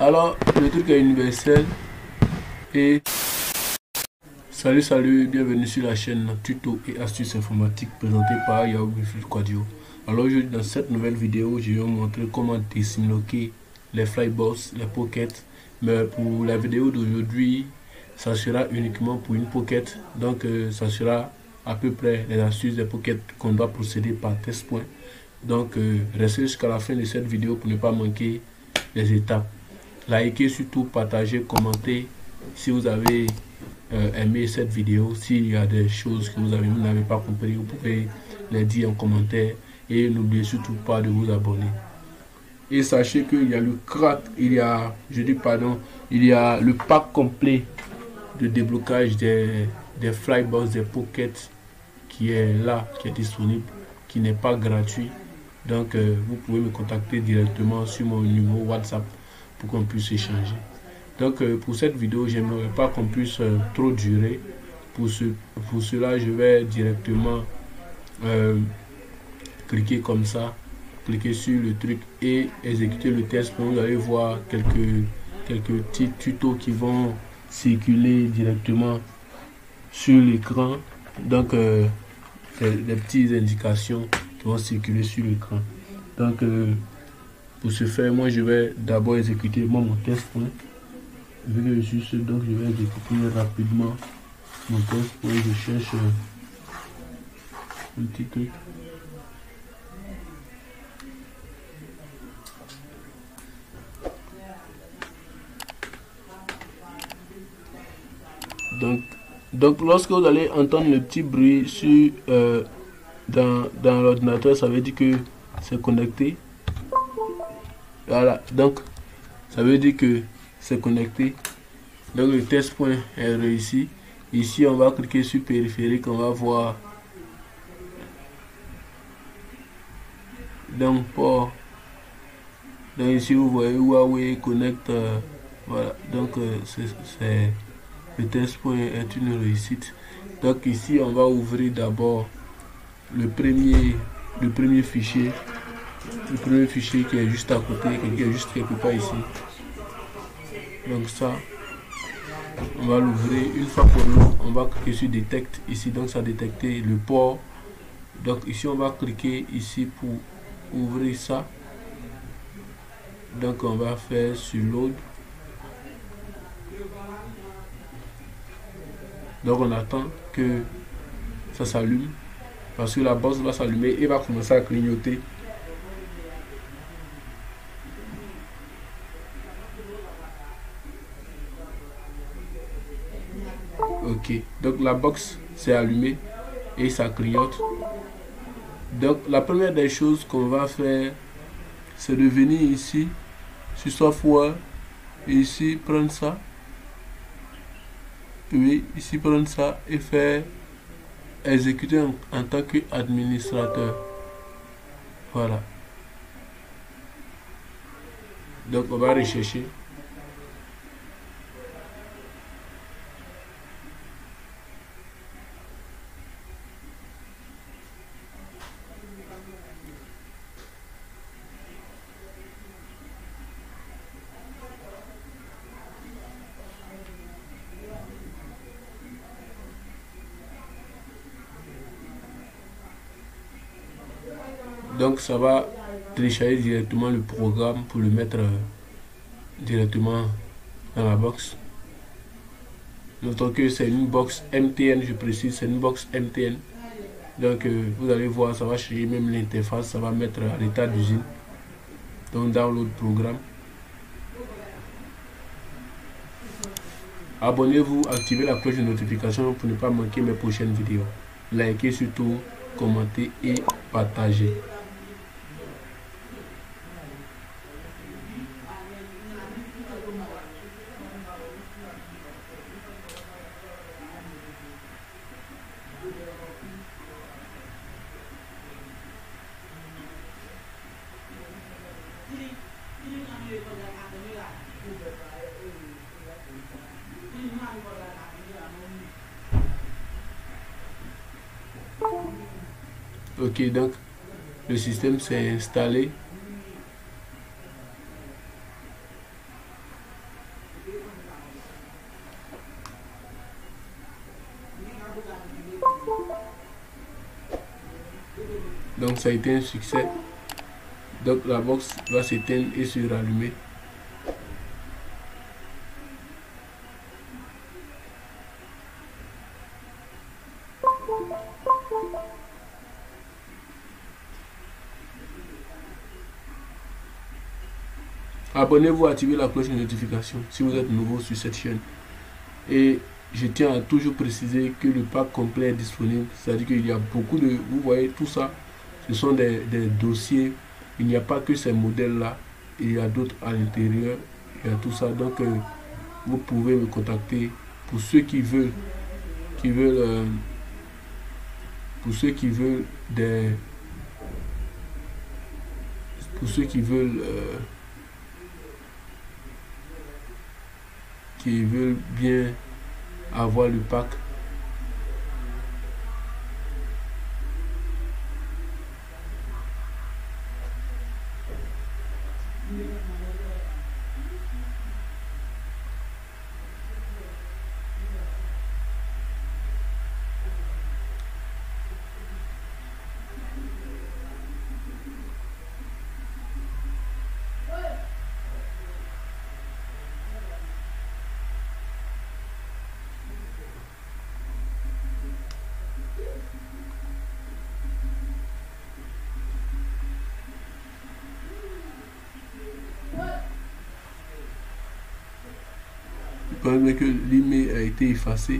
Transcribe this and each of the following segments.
Alors, le truc est universel et salut, bienvenue sur la chaîne Tuto et Astuces Informatiques présentée par Yahoo Quadio. Alors aujourd'hui dans cette nouvelle vidéo, je vais vous montrer comment débloquer les Flybox, les Pocket. Mais pour la vidéo d'aujourd'hui, ça sera uniquement pour une Pocket. Donc ça sera à peu près les astuces des Pocket qu'on doit procéder par test point. Donc restez jusqu'à la fin de cette vidéo pour ne pas manquer les étapes. Likez, surtout partagez, commentez si vous avez aimé cette vidéo. S'il y a des choses que vous n'avez pas compris, vous pouvez les dire en commentaire et n'oubliez surtout pas de vous abonner. Et sachez qu'il y a le crack, il y a le pack complet de déblocage des Flybox, des Pocket qui est là, qui est disponible, qui n'est pas gratuit. Donc vous pouvez me contacter directement sur mon numéro WhatsApp pour qu'on puisse échanger. Donc pour cette vidéo, j'aimerais pas qu'on puisse trop durer. Pour cela, je vais directement cliquer comme ça, cliquer sur le truc et exécuter le test. Vous allez voir quelques petits tutos qui vont circuler directement sur l'écran. Donc des petites indications qui vont circuler sur l'écran. Donc pour ce faire, moi je vais d'abord exécuter mon test point. Vu que je suis seul, donc je vais exécuter rapidement mon test point. Je cherche un petit truc. Donc lorsque vous allez entendre le petit bruit sur dans l'ordinateur, ça veut dire que c'est connecté. Voilà, donc ça veut dire que c'est connecté. Donc le test point est réussi. Ici on va cliquer sur périphérique, on va voir donc port. Donc ici vous voyez Huawei Connect. Voilà, donc c'est le test point est une réussite. Donc ici on va ouvrir d'abord le premier fichier. Le premier fichier qui est juste à côté, qui est juste quelque part ici. Donc ça, on va l'ouvrir. Une fois qu'on l'ouvre, on va cliquer sur Detect ici. Donc ça a détecté le port. Donc ici, on va cliquer ici pour ouvrir ça. Donc on va faire sur Load. Donc on attend que ça s'allume. Parce que la box va s'allumer et va commencer à clignoter. Ok, donc la box s'est allumée et ça clignote. Donc la première des choses qu'on va faire, c'est de venir ici sur Software et ici prendre ça. Oui, ici prendre ça et faire exécuter en tant qu'administrateur. Voilà. Donc on va rechercher. Donc ça va télécharger directement le programme pour le mettre directement dans la box. Notons que c'est une box MTN, je précise, c'est une box MTN. Donc vous allez voir, ça va changer même l'interface, ça va mettre à l'état d'usine. Donc download programme. Abonnez-vous, activez la cloche de notification pour ne pas manquer mes prochaines vidéos. Likez surtout, commentez et partagez. Ok, donc le système s'est installé. Donc ça a été un succès. Donc la box va s'éteindre et se rallumer. Abonnez-vous, activez la cloche de notification si vous êtes nouveau sur cette chaîne. Et je tiens à toujours préciser que le pack complet est disponible. C'est-à-dire qu'il y a beaucoup de... Vous voyez tout ça, ce sont des dossiers. Il n'y a pas que ces modèles-là. Il y a d'autres à l'intérieur. Il y a tout ça. Donc, vous pouvez me contacter pour ceux qui veulent... pour ceux qui veulent des... Pour ceux qui veulent... qui veulent bien avoir le pack. Pendant que l'email a été effacé.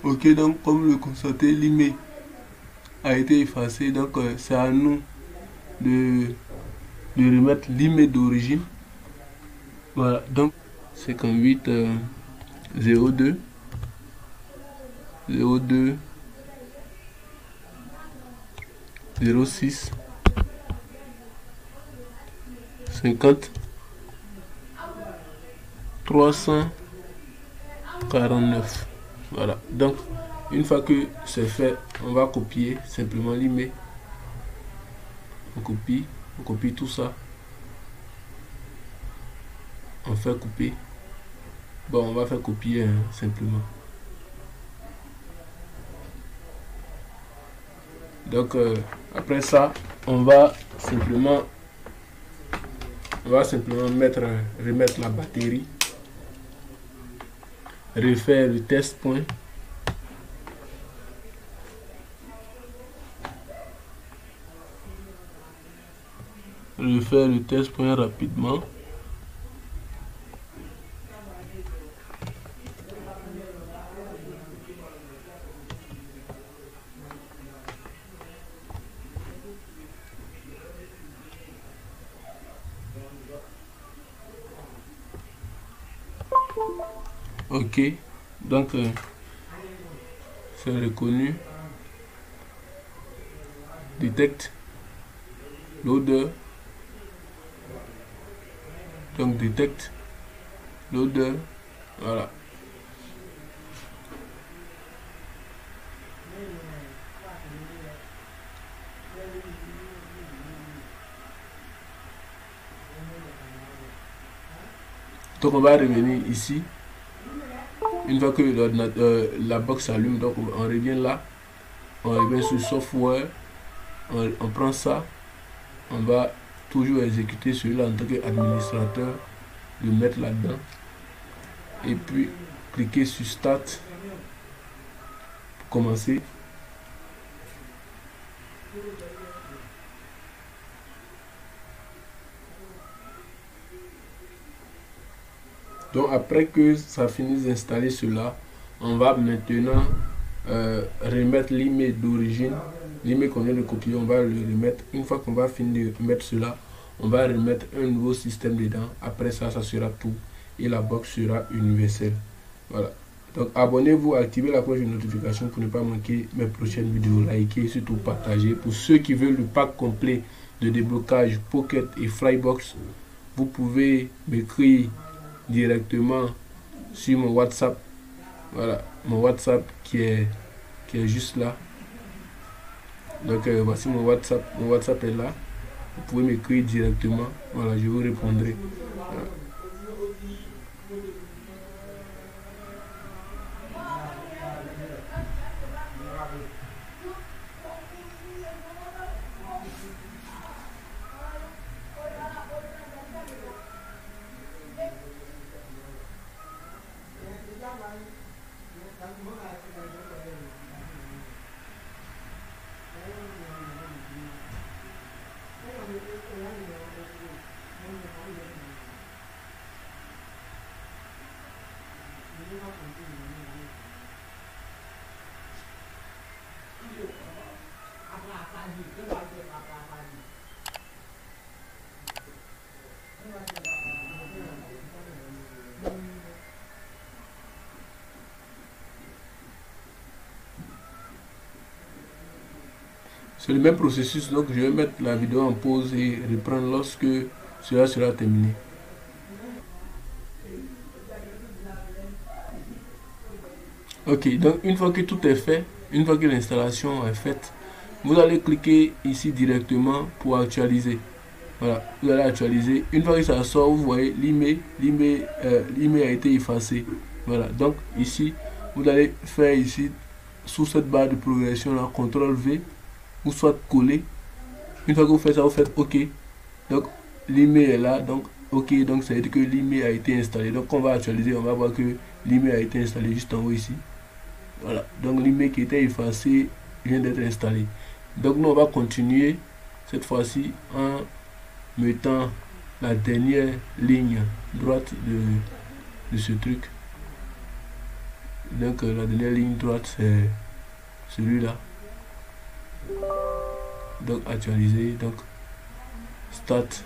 Ok, donc comme le constatez, l'email a été effacé, donc c'est à nous de remettre l'email d'origine. Voilà, donc 58 02 02 06 50 349. Voilà, donc une fois que c'est fait, on va copier simplement l'email. On copie tout ça. On fait couper. Bon, on va faire copier simplement. Donc après ça, on va simplement remettre la batterie, refaire le test point, rapidement. Ok, donc c'est reconnu. Detect loader. Donc detect loader. Voilà. Donc on va revenir ici. Une fois que la box s'allume, donc on revient là, on revient sur software, on prend ça, on va toujours exécuter celui-là en tant qu'administrateur, le mettre là-dedans, et puis cliquer sur Start pour commencer. Donc après que ça finisse d'installer cela, on va maintenant remettre l'email d'origine, l'email qu'on vient de copier, on va le remettre. Une fois qu'on va finir de mettre cela, on va remettre un nouveau système dedans. Après ça, ça sera tout et la box sera universelle. Voilà. Donc abonnez-vous, activez la cloche de notification pour ne pas manquer mes prochaines vidéos. Likez, surtout partagez. Pour ceux qui veulent le pack complet de déblocage Pocket et Flybox, vous pouvez m'écrire directement sur mon WhatsApp. Voilà, mon WhatsApp qui est juste là. Donc voici mon WhatsApp. Mon WhatsApp est là. Vous pouvez m'écrire directement. Voilà, je vous répondrai. Voilà. C'est le même processus, donc je vais mettre la vidéo en pause et reprendre lorsque cela sera terminé. Ok, donc une fois que tout est fait, une fois que l'installation est faite, vous allez cliquer ici directement pour actualiser. Voilà, vous allez actualiser. Une fois que ça sort, vous voyez l'email a été effacé. Voilà, donc ici, vous allez faire ici, sous cette barre de progression là, CTRL V, ou soit coller. Une fois que vous faites ça, vous faites OK. Donc l'email est là, donc OK, donc ça veut dire que l'email a été installé. Donc on va actualiser, on va voir que l'email a été installé juste en haut ici. Voilà, donc l'email qui était effacé vient d'être installé. Donc nous on va continuer cette fois-ci en mettant la dernière ligne droite de ce truc. Donc la dernière ligne droite c'est celui-là. Donc actualiser, donc start.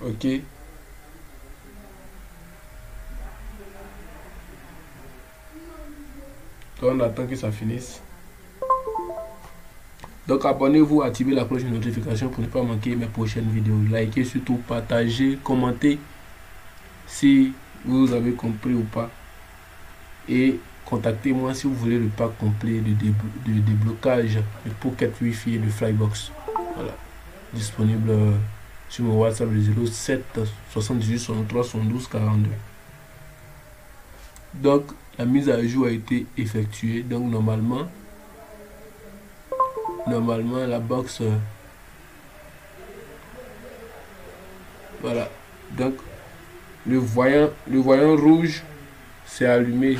OK. Donc on attend que ça finisse. Donc abonnez-vous, activez la cloche de notification pour ne pas manquer mes prochaines vidéos. Likez, surtout partagez, commentez si vous avez compris ou pas. Et contactez-moi si vous voulez le pack complet de déblocage de Pocket Wi-Fi et de Flybox. Voilà, disponible sur mon WhatsApp 07 78 63 72 42. Donc la mise à jour a été effectuée. Donc normalement la box voilà, donc le voyant rouge s'est allumé,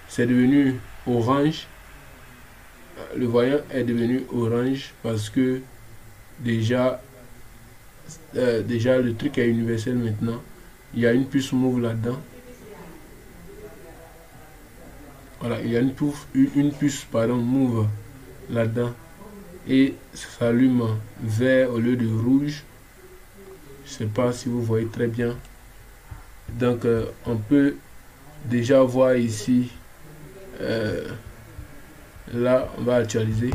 c'est devenu orange. Le voyant est devenu orange parce que déjà le truc est universel maintenant. Il y a une puce move là-dedans. Voilà, il y a une puce pardon, move là-dedans. Et ça s'allume vert au lieu de rouge. Je sais pas si vous voyez très bien. Donc on peut déjà voir ici là on va actualiser.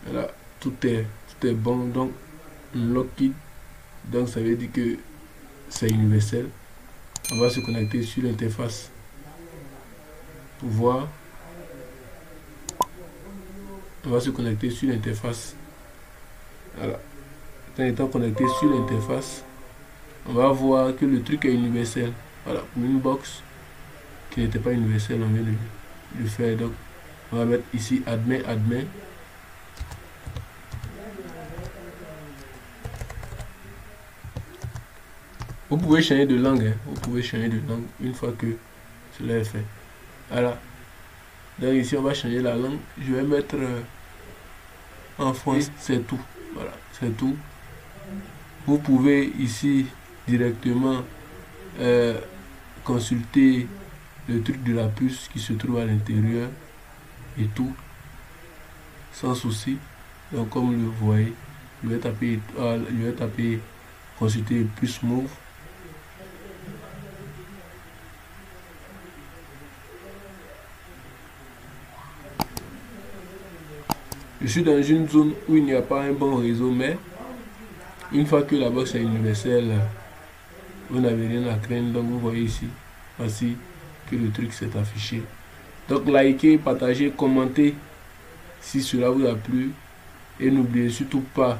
Voilà, tout est bon. Donc lock it, donc ça veut dire que c'est universel. On va se connecter sur l'interface pour voir. On va se connecter sur l'interface. Voilà. en étant connecté sur l'interface, on va voir que le truc est universel. Voilà, pour une box qui n'était pas universelle, on vient de le faire. Donc, on va mettre ici admin. Vous pouvez changer de langue, hein. Vous pouvez changer de langue une fois que cela est fait. Voilà. Donc ici, on va changer la langue. Je vais mettre en français, c'est tout. Voilà, c'est tout. Vous pouvez ici directement consulter le truc de la puce qui se trouve à l'intérieur et tout, sans souci. Donc comme vous le voyez, je vais taper consulter puce move. Je suis dans une zone où il n'y a pas un bon réseau, mais une fois que la box est universelle, vous n'avez rien à craindre. Donc vous voyez ici, voici que le truc s'est affiché. Donc likez, partagez, commentez si cela vous a plu. Et n'oubliez surtout pas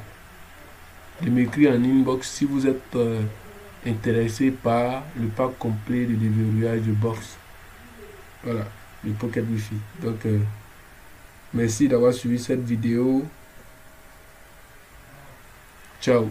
de m'écrire en inbox si vous êtes intéressé par le pack complet de déverrouillage de box. Voilà, le Pocket Wi-Fi. Donc merci d'avoir suivi cette vidéo. Ciao.